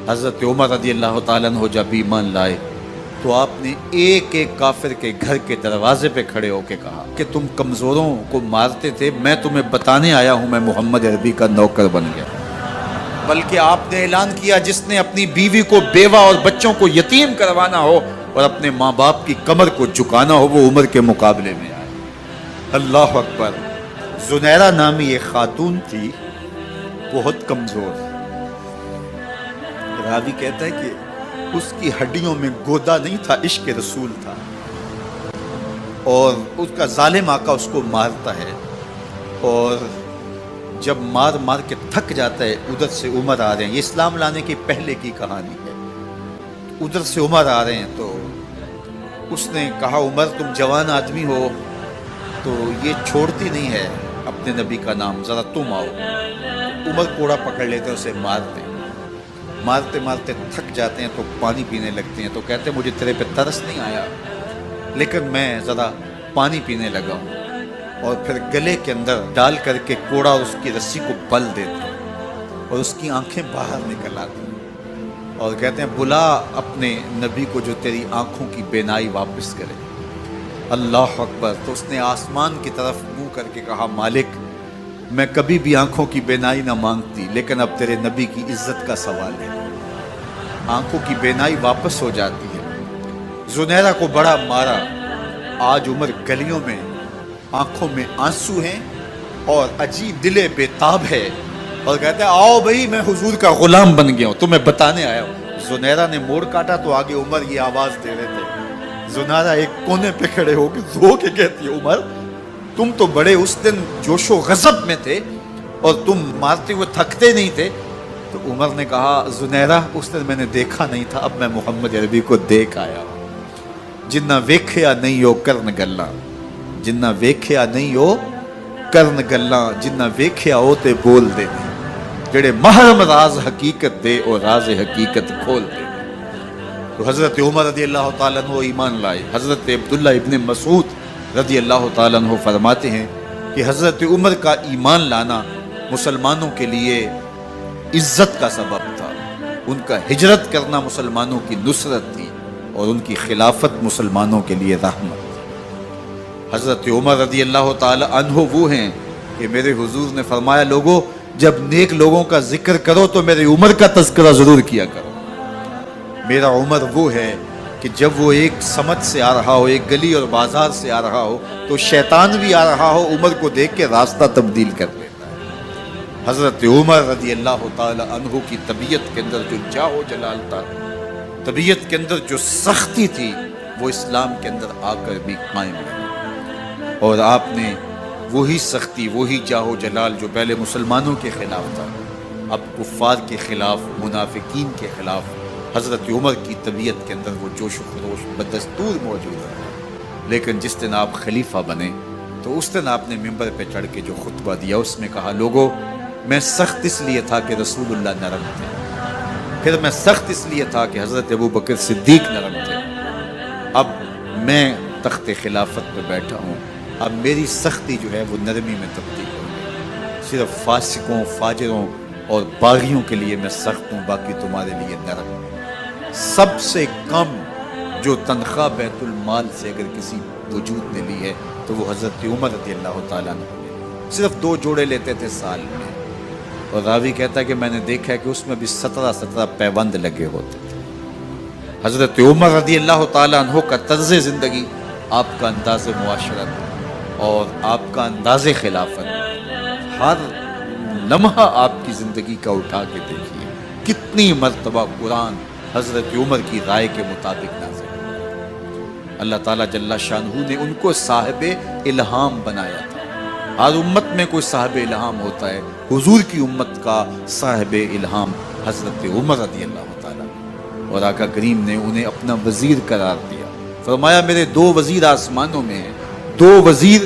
حضرت عمر رضی اللہ تعالیٰ عنہ جب ایمان لائے تو آپ نے ایک ایک کافر کے گھر کے دروازے پہ کھڑے ہو کے کہا کہ تم کمزوروں کو مارتے تھے، میں تمہیں بتانے آیا ہوں میں محمد عربی کا نوکر بن گیا۔ بلکہ آپ نے اعلان کیا جس نے اپنی بیوی کو بیوہ اور بچوں کو یتیم کروانا ہو اور اپنے ماں باپ کی کمر کو جھکانا ہو وہ عمر کے مقابلے میں آئے۔ اللہ اکبر۔ زنیرہ نامی ایک خاتون تھی، بہت کمزور، راوی کہتا ہے کہ اس کی ہڈیوں میں گودا نہیں تھا، عشق رسول تھا، اور اس کا ظالم آقا اس کو مارتا ہے، اور جب مار مار کے تھک جاتا ہے ادھر سے عمر آ رہے ہیں، یہ اسلام لانے کے پہلے کی کہانی ہے، ادھر سے عمر آ رہے ہیں تو اس نے کہا عمر تم جوان آدمی ہو تو یہ چھوڑتی نہیں ہے اپنے نبی کا نام، ذرا تم آؤ۔ عمر کوڑا پکڑ لیتے اسے مارتے مارتے تھک جاتے ہیں تو پانی پینے لگتے ہیں، تو کہتے ہیں مجھے تیرے پہ ترس نہیں آیا لیکن میں ذرا پانی پینے لگا ہوں، اور پھر گلے کے اندر ڈال کر کے کوڑا اس کی رسی کو بل دیتے ہیں اور اس کی آنکھیں باہر نکل آتی ہیں اور کہتے ہیں بلا اپنے نبی کو جو تیری آنکھوں کی بینائی واپس کرے۔ اللہ اکبر۔ تو اس نے آسمان کی طرف منہ کر کے کہا مالک میں کبھی بھی آنکھوں کی بینائی نہ مانگتی لیکن اب تیرے نبی کی عزت کا سوال ہے۔ آنکھوں کی بینائی واپس ہو جاتی ہے۔ زنیرہ کو بڑا مارا، آج عمر گلیوں میں آنکھوں میں آنسو ہیں اور عجیب دل بے تاب ہے، اور کہتے ہیں آؤ بھئی میں حضور کا غلام بن گیا ہوں، تمہیں بتانے آیا ہوں۔ زنیرہ نے موڑ کاٹا تو آگے عمر یہ آواز دے رہے تھے۔ زنیرہ ایک کونے پہ کھڑے ہو کے رو کے کہتی ہے عمر تم تو بڑے اس دن جوش و غضب میں تھے اور تم مارتے ہوئے تھکتے نہیں تھے۔ تو عمر نے کہا زنیرہ اس دن میں نے دیکھا نہیں تھا، اب میں محمد عربی کو دیکھ آیا ہوں۔ جنہ ویکھیا نہیں ہو کرن گلاں، جنہ ویکھیا نہیں ہو کرن گلاں، جنہ ویکھیا ہو تے بول دے، جڑے محرم راز حقیقت دے اور راز حقیقت کھول دے۔ تو حضرت عمر رضی اللہ تعالیٰ عنہ ایمان لائے۔ حضرت عبداللہ ابن مسعود رضی اللہ تعالیٰ عنہ فرماتے ہیں کہ حضرت عمر کا ایمان لانا مسلمانوں کے لیے عزت کا سبب تھا، ان کا ہجرت کرنا مسلمانوں کی نصرت تھی اور ان کی خلافت مسلمانوں کے لیے رحمت تھی۔ حضرت عمر رضی اللہ تعالیٰ عنہ وہ ہیں کہ میرے حضور نے فرمایا لوگوں جب نیک لوگوں کا ذکر کرو تو میرے عمر کا تذکرہ ضرور کیا کرو۔ میرا عمر وہ ہے کہ جب وہ ایک سمت سے آ رہا ہو، ایک گلی اور بازار سے آ رہا ہو تو شیطان بھی آ رہا ہو عمر کو دیکھ کے راستہ تبدیل کر لیتا ہے۔ حضرت عمر رضی اللہ تعالی عنہ کی طبیعت کے اندر جو جاہ و جلال تھا، طبیعت کے اندر جو سختی تھی، وہ اسلام کے اندر آ کر بھی قائم رہی، اور آپ نے وہی سختی، وہی جاہ و جلال جو پہلے مسلمانوں کے خلاف تھا اب کفار کے خلاف، منافقین کے خلاف حضرت عمر کی طبیعت کے اندر وہ جوش و خروش بدستور موجود ہے۔ لیکن جس دن آپ خلیفہ بنے تو اس دن آپ نے ممبر پہ چڑھ کے جو خطبہ دیا اس میں کہا لوگوں میں سخت اس لیے تھا کہ رسول اللہ نرم تھے، پھر میں سخت اس لیے تھا کہ حضرت ابو بکر صدیق نرم تھے، اب میں تخت خلافت پہ بیٹھا ہوں، اب میری سختی جو ہے وہ نرمی میں تبدیل ہو گئی، صرف فاسقوں، فاجروں اور باغیوں کے لیے میں سخت ہوں، باقی تمہارے لیے نرم ہوں۔ سب سے کم جو تنخواہ بیت المال سے اگر کسی وجود نے لی ہے تو وہ حضرت عمر رضی اللہ تعالیٰ عنہ نے، صرف 2 جوڑے لیتے تھے سال میں، اور راوی کہتا ہے کہ میں نے دیکھا ہے کہ اس میں بھی 17 پیوند لگے ہوتے تھے۔ حضرت عمر رضی اللہ تعالیٰ عنہ کا طرز زندگی، آپ کا انداز معاشرت اور آپ کا انداز خلافت، ہر لمحہ آپ کی زندگی کا اٹھا کے دیکھیے کتنی مرتبہ قرآن حضرت عمر کی رائے کے مطابق نازل ہوا۔ اللہ تعالیٰ جل شانہ نے ان کو صاحب الہام بنایا تھا۔ ہر امت میں کوئی صاحب الہام ہوتا ہے، حضور کی امت کا صاحب الہام حضرت عمر رضی اللہ تعالیٰ، اور آقا کریم نے انہیں اپنا وزیر قرار دیا۔ فرمایا میرے 2 وزیر آسمانوں میں ہیں، 2 وزیر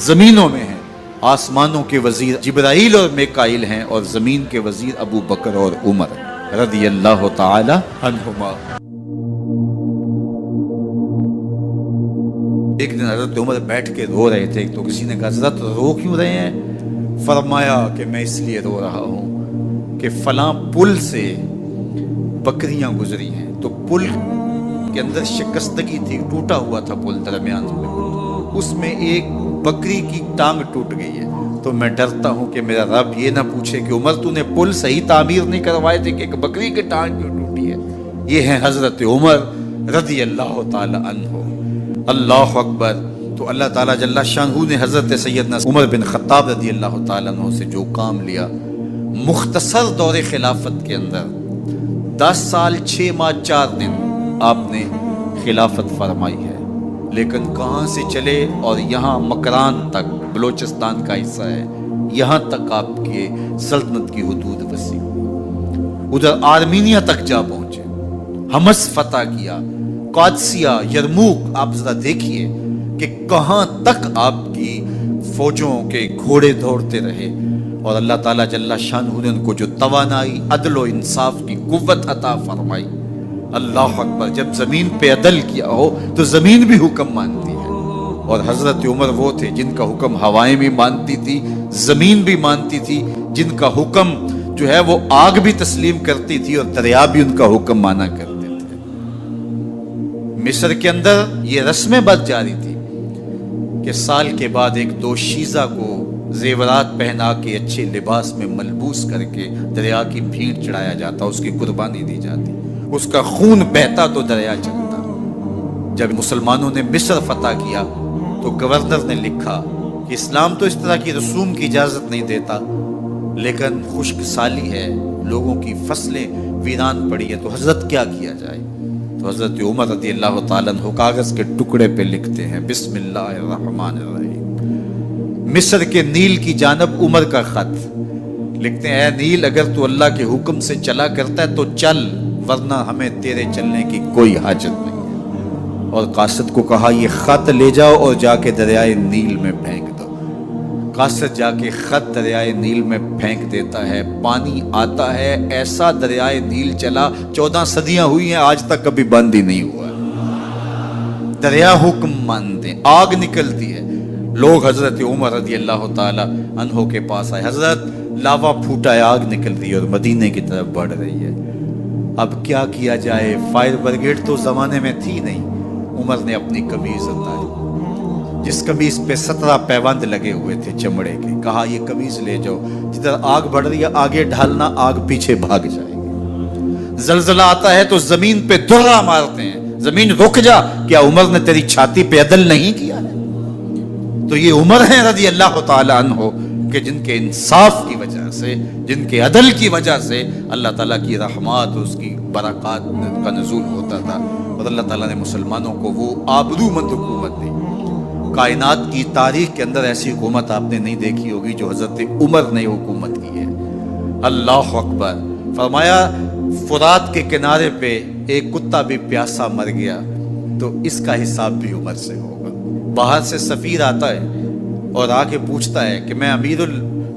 زمینوں میں ہیں، آسمانوں کے وزیر جبرائیل اور میکائیل ہیں اور زمین کے وزیر ابو بکر اور عمر رضی اللہ تعالی عنہما۔ ایک دن حضرت عمر بیٹھ کے رو رہے تھے تو کسی نے کہا حضرت رو کیوں رہے ہیں؟ فرمایا کہ میں اس لیے رو رہا ہوں کہ فلاں پل سے बकरियां गुजरी हैं, तो पुल के अंदर शिकस्तगी थी, टूटा हुआ था पुल दरमियान में, उसमें एक बकरी की टांग टूट गई है। तो मैं डरता हूं कि मेरा रब ये ना पूछे कि उमर तूने पुल सही तामीर नहीं करवाए थे कि एक बकरी की टांग क्यों टूटी है। ये है हजरत उमर रदी अल्लाह ताला अन्हु। अल्लाह अकबर। तो अल्लाह ताला जल्ला शानहू ने हजरत सैयदना उमर बिन खत्ताब रदी अल्लाह ताला अन्हु से जो काम लिया, मुख्तसर दौरे खिलाफत के अंदर 10 साल 6 माह 4 दिन आपने खिलाफत फरमाई है, लेकिन कहाँ से चले और यहाँ मकरान तक, बलोचिस्तान का हिस्सा है, यहाँ तक आपके सल्तनत की हुदूद वसी हुई। उधर आर्मीनिया तक जा पहुंचे, हमस फतह किया, कादसिया, यरमूक। आप जरा देखिए कि कहाँ तक आपकी फौजों के घोड़े दौड़ते रहे, और अल्लाह ताला जल्ला शानहू ने उनको जो तवानाई, अदल व इंसाफ की कुव्वत अता फरमाई। अल्लाह अकबर। जब जमीन पे अदल किया हो तो जमीन भी हुक्म मानती है, और हजरत उमर वो थे जिनका हुक्म हवाएं भी मानती थी, जमीन भी मानती थी, जिनका हुक्म जो है वो आग भी तस्लीम करती थी और दरिया भी उनका हुक्म माना करते थे। मिस्र के अंदर ये रस्में बद जारी थी कि साल के बाद एक दोशीज़ा को जेवरात पहना के अच्छे लिबास में मलबूस करके दरिया की भीड़ चढ़ाया जाता, उसकी कुर्बानी दी जाती, उसका खून बहता तो दरिया चलता। जब मुसलमानों ने मिस्र फतह किया तो गवर्नर ने लिखा कि इस्लाम तो इस तरह की रसूम की इजाज़त नहीं देता, लेकिन खुश्क साली है, लोगों की फसलें वीरान पड़ी है, तो हजरत क्या किया जाए। तो हजरत उमर रज़ी अल्लाह ताला अन्हु कागज़ के टुकड़े पे लिखते हैं, बिस्मिल्लाहिर्रहमानिर्रहीम। मिस्र के नील की जानब उमर का खत लिखते हैं, ऐ नील, अगर तू अल्लाह के हुक्म से चला करता है तो चल, वरना हमें तेरे चलने की कोई हाजत नहीं है। और कासिद को कहा, ये खत ले जाओ और जाके दरियाए नील में फेंक दो। कासिद जाके खत दरियाए नील में फेंक देता है, पानी आता है, ऐसा दरियाए नील चला, 14 सदियां हुई हैं, आज तक कभी बंद ही नहीं हुआ। दरिया हुक्म मानते, आग निकलती है। लोग हजरत उमर रज़ी अल्लाह ताला अन्हु के पास आए, हजरत लावा फूटा है, आग निकल रही है और मदीने की तरफ बढ़ रही है, अब क्या किया जाए। फायर ब्रिगेड तो जमाने में थी नहीं। उमर ने अपनी कमीज उतारी, जिस कमीज पे 17 पैबंद लगे हुए थे चमड़े के, कहा ये कमीज ले जाओ, जिधर आग बढ़ रही है आगे ढालना, आग पीछे भाग जाएगी। जलजला आता है तो जमीन पे दुर्रा मारते हैं, जमीन रुक जा, क्या उमर ने तेरी छाती पे अदल नहीं किया है। तो ये उमर है रज़ी अल्लाह ताला अन्हु कि जिनके इंसाफ की वजह से, जिनके अदल की वजह से अल्लाह ताला की रहमत, उसकी बरक़ात का नज़ूल होता था, और अल्लाह ताला ने मुसलमानों को वो आबरूमंद हुकूमत दी। कायनात की तारीख के अंदर ऐसी हुकूमत आपने नहीं देखी होगी जो हज़रत उमर ने हुकूमत की है। अल्लाह अकबर। फरमाया, फुरात के किनारे पे एक कुत्ता भी प्यासा मर गया तो इसका हिसाब भी उमर से होगा। बाहर से सफ़ीर आता है और आके पूछता है कि मैं अमीरुल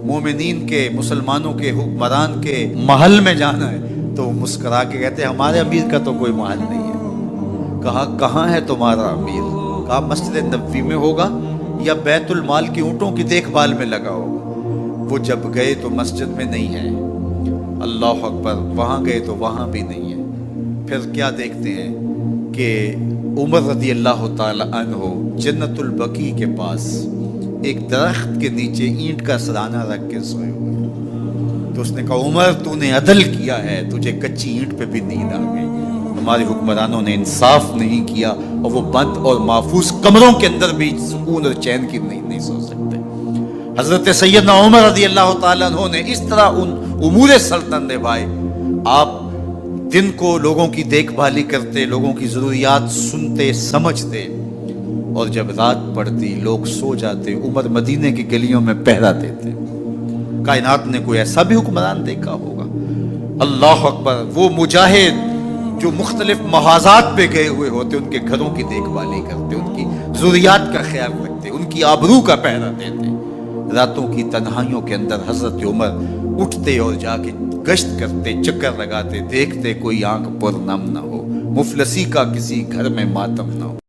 मोमिनीन के, मुसलमानों के हुक्मरान के महल में जाना है, तो वो मुस्करा के कहते हैं हमारे अमीर का तो कोई महल नहीं है। कहा, कहाँ है तुम्हारा अमीर? कहा, मस्जिद नबवी में होगा या बैतुल माल की ऊँटों की देखभाल में लगा होगा। वो जब गए तो मस्जिद में नहीं है, अल्लाह अकबर, वहाँ गए तो वहाँ भी नहीं है। फिर क्या देखते हैं कि उमर रज़ी अल्लाह ताला अन्हु जन्नतुल बकी के पास एक दरख्त के नीचे ईंट का सराना रख के सोए हुए। तो उसने कहा, उमर तूने अदल किया है, तुझे कच्ची ईंट पे भी नींद आ गई। हमारे हुक्मरानों ने इंसाफ नहीं किया और वो बंद और महफूज कमरों के अंदर भी सुकून और चैन की नहीं सो सकते। हजरत सैयदना उमर रज़ी अल्लाह ताला अन्हु ने इस तरह उन उमूर सल्तनत निभाए। आप दिन को लोगों की देखभाली करते, लोगों की ज़रूरियात सुनते समझते, और जब रात पड़ती लोग सो जाते, उमर मदीने की गलियों में पहरा देते। कायनात ने कोई ऐसा भी हुक्मरान देखा होगा? अल्लाह अकबर। वो मुजाहिद जो मुख्तलिफ महाजात पे गए हुए होते, उनके घरों की देखभाली करते, उनकी ज़रूरियात का ख्याल रखते, उनकी आबरू का पहरा देते। रातों की तन्हाइयों के अंदर हजरत उमर उठते और जाके गश्त करते, चक्कर लगाते, देखते कोई आंख पर नम ना हो, मुफलसी का किसी घर में मातम ना हो।